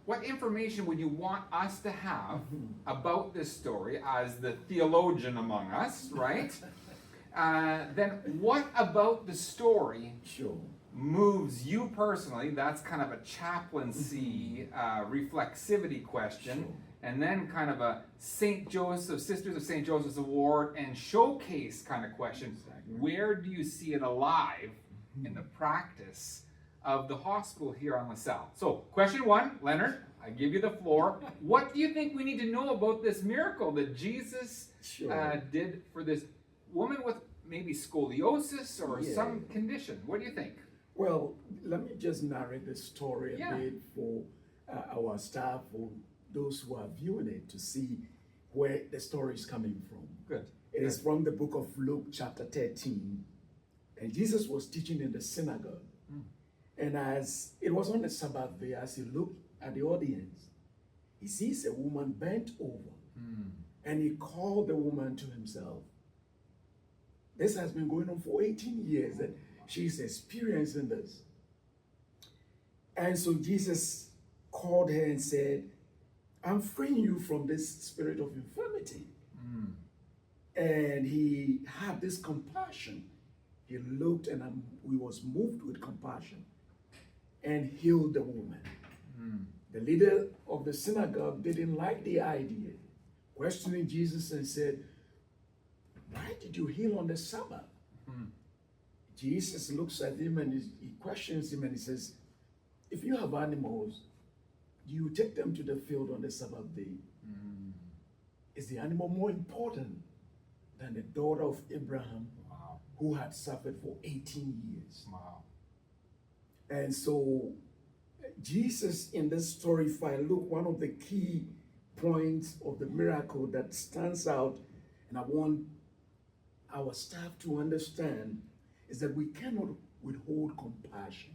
what information would you want us to have about this story as the theologian among us, right? Then what about the story Sure. moves you personally? That's kind of a chaplaincy reflexivity question. Sure. And then kind of a St. Joseph, Sisters of St. Joseph's Award and showcase kind of question. Exactly. Where do you see it alive in the practice of the hospital here on LaSalle? So, question one, Leonard, I give you the floor. What do you think we need to know about this miracle that Jesus Sure. did for this woman with maybe scoliosis or Yeah. some condition? What do you think? Well, let me just narrate the story a Yeah. bit for our staff, for those who are viewing it, to see where the story is coming from. Good. It is from the book of Luke, chapter 13. And Jesus was teaching in the synagogue. And as it was on the Sabbath day, as he looked at the audience, he sees a woman bent over. And he called the woman to himself. This has been going on for 18 years, and she's experiencing this. And so Jesus called her and said, I'm freeing you from this spirit of infirmity. And he had this compassion. He looked and he was moved with compassion and healed the woman. The leader of the synagogue didn't like the idea, questioning Jesus and said, why did you heal on the Sabbath? Jesus looks at him and he questions him and he says, if you have animals, do you take them to the field on the Sabbath day? Is the animal more important than the daughter of Abraham, who had suffered for 18 years? Wow. And so Jesus in this story, if I look, one of the key points of the miracle that stands out, and I want our staff to understand, is that we cannot withhold compassion.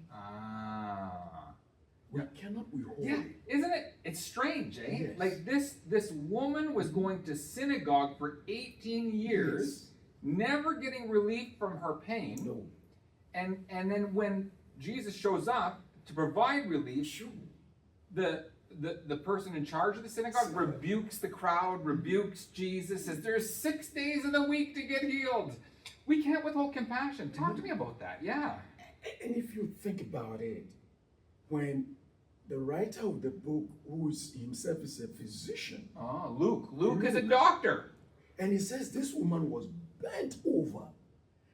We cannot withhold Yeah, it. isn't it? It's strange, eh? Yes. Like this woman was going to synagogue for 18 years, never getting relief from her pain. No. And then when Jesus shows up to provide relief, Sure. the person in charge of the synagogue rebukes the crowd, rebukes Jesus, says there's 6 days of the week to get healed. We can't withhold compassion. Talk to me about that. Yeah. And if you think about it, when the writer of the book, who is himself is a physician, Oh, Luke is a doctor. and he says this woman was bent over,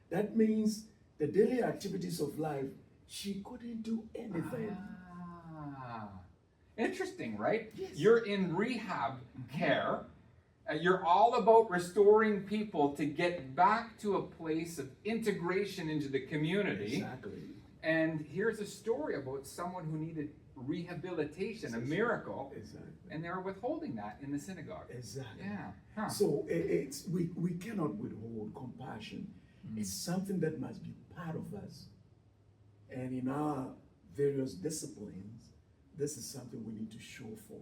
that means the daily activities of life, she couldn't do anything. Interesting, right? Yes. You're in rehab care. You're all about restoring people to get back to a place of integration into the community. Exactly. And here's a story about someone who needed rehabilitation, a miracle, Exactly. and they were withholding that in the synagogue. Exactly. Yeah. Huh. So we cannot withhold compassion. It's something that must be part of us. And in our various disciplines, this is something we need to show forth.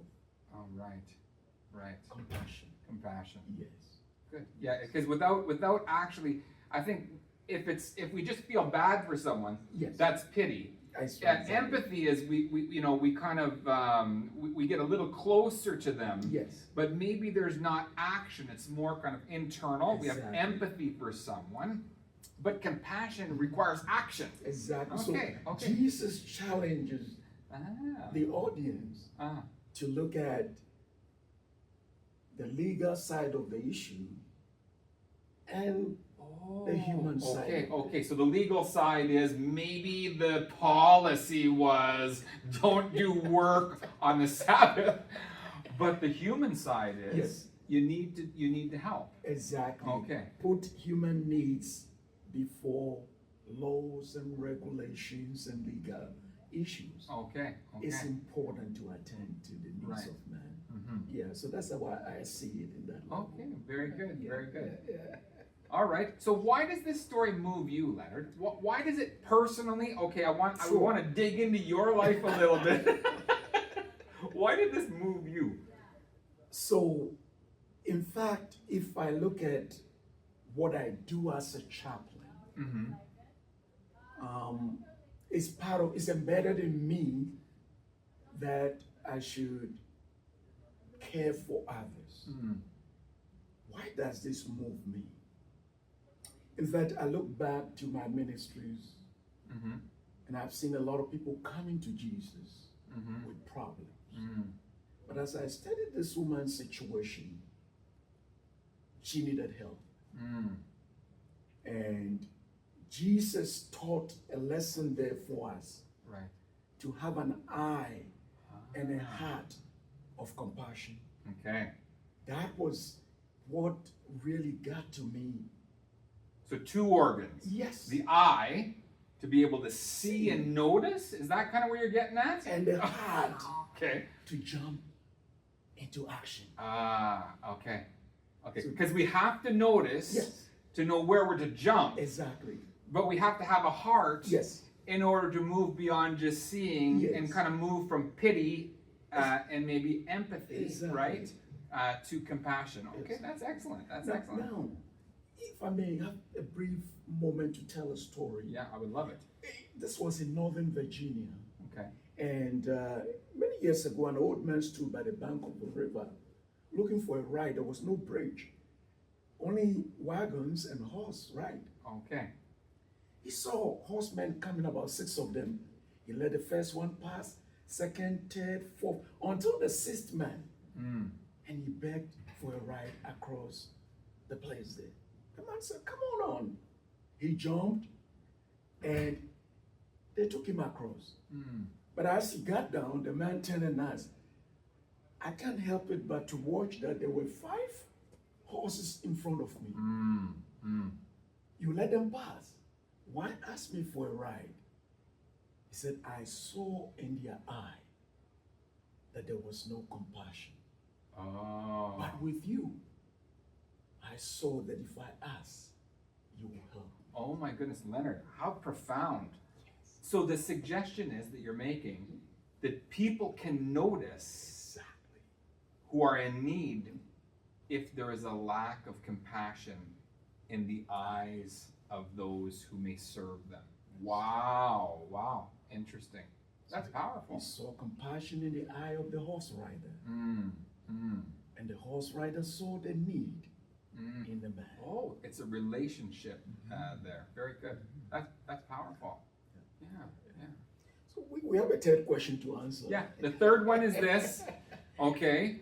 Oh, right. Compassion. Compassion. Yes. Good. Yeah, because without actually, I think if we just feel bad for someone, Yes. that's pity. Exactly. Empathy is we kind of we get a little closer to them. Yes. But maybe there's not action. It's more kind of internal. We have Exactly. empathy for someone, but compassion requires action. Exactly. Okay, So okay. Jesus challenges Ah. the audience to look at the legal side of the issue and the human side. Okay, so the legal side is maybe the policy was don't do work on the Sabbath, but the human side is Yes. you need to help. Exactly. Okay. Put human needs before laws and regulations and legal issues. Okay. It's important to attend to the needs Right. of man. Mhm. Yeah, so that's why I see it in that way. Okay, very good, Yeah, very good. yeah. All right. So why does this story move you, Leonard? Why does it personally? Okay, I want to dig into your life a little bit. Why did this move you? So, in fact, if I look at what I do as a chaplain, it's embedded in me that I should care for others. Why does this move me? In fact, I look back to my ministries and I've seen a lot of people coming to Jesus with problems. But as I studied this woman's situation, she needed help. And Jesus taught a lesson there for us. Right. To have an eye and a heart of compassion. Okay. That was what really got to me. So 2 organs. Yes. The eye, to be able to see and notice. Is that kind of where you're getting at? And the heart Okay. to jump into action. Okay. Okay. Because we have to notice Yes. to know where we're to jump. Exactly. But we have to have a heart Yes. in order to move beyond just seeing Yes. and kind of move from pity and maybe empathy, Exactly. right? To compassion. Okay, Yes. that's excellent. That's Now, excellent. now, if I may have a brief moment to tell a story. Yeah, I would love it. This was in Northern Virginia. Okay. And many years ago, an old man stood by the bank of the river looking for a ride. There was no bridge, only wagons and horse ride. Okay. He saw horsemen coming, about 6 of them. He let the first one pass, second, third, fourth, until the 6th man. And he begged for a ride across the place there. The man said, come on. He jumped and they took him across. But as he got down, the man turned and asked, I can't help it but to watch that there were 5 horses in front of me. You let them pass. Why ask me for a ride? He said, I saw in their eye that there was no compassion. Oh. But with you, I saw that if I ask, you will help. Oh my goodness, Leonard, how profound. So the suggestion is that you're making that people can notice Exactly. who are in need if there is a lack of compassion in the eyes of those who may serve them. Wow, interesting. That's He powerful. saw compassion in the eye of the horse rider. And the horse rider saw the need in the man. Oh, it's a relationship there. Very good. That's powerful. Yeah. So we have a third question to answer. Yeah, the third one is this, okay?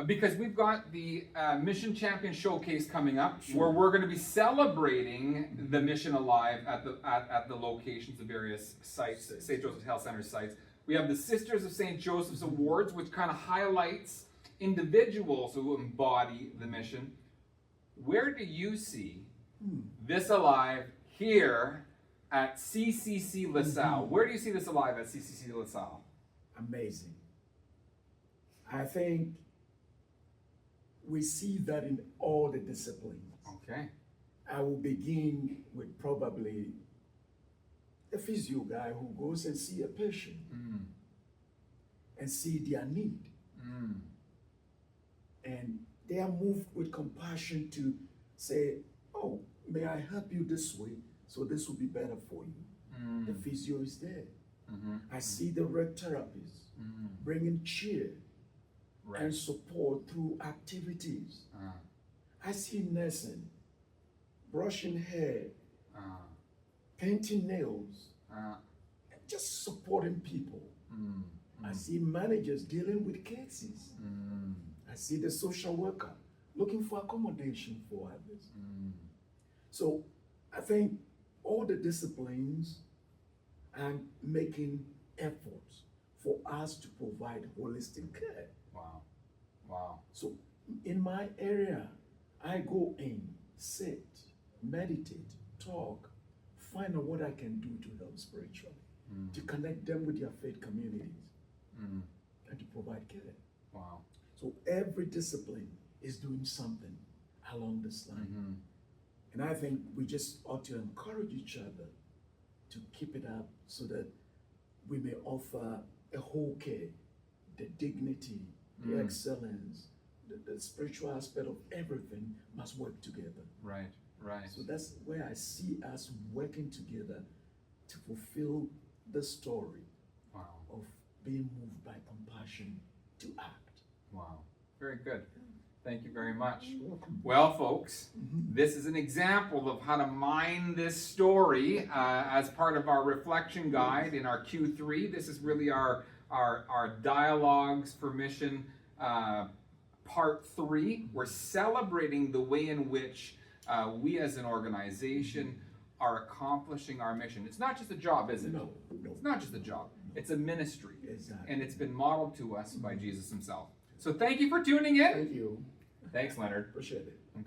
Because we've got the Mission Champion Showcase coming up, where we're going to be celebrating the Mission Alive at the locations of various sites, St. Joseph's Health Center sites. We have the Sisters of St. Joseph's Awards, which kind of highlights individuals who embody the mission. Where do you see this alive here at CCC LaSalle? Where do you see this alive at CCC LaSalle? Amazing. I think we see that in all the disciplines. Okay. I will begin with probably a physio guy who goes and see a patient and see their need. And they are moved with compassion to say, oh, may I help you this way so this will be better for you. The physio is there. I see the reg therapist bringing cheer and support through activities. I see nursing, brushing hair, painting nails, and just supporting people. I see managers dealing with cases. I see the social worker looking for accommodation for others. So I think all the disciplines are making efforts for us to provide holistic care. Wow. So in my area, I go in, sit, meditate, talk, find out what I can do to help spiritually, to connect them with their faith communities, and to provide care. Wow. So every discipline is doing something along this line. And I think we just ought to encourage each other to keep it up so that we may offer a whole care, the dignity, the excellence, the spiritual aspect of everything must work together. Right. So that's where I see us working together to fulfill the story of being moved by compassion to act. Wow. Very good. Thank you very much. You're welcome. Well, folks, this is an example of how to mine this story as part of our reflection guide in our Q3. This is really our Dialogues for Mission part 3. We're celebrating the way in which we as an organization are accomplishing our mission. It's not just a job, is it? No. It's not just a job. It's a ministry. Exactly. And it's been modeled to us by Jesus himself. So thank you for tuning in. Thank you. Thanks, Leonard. Appreciate it.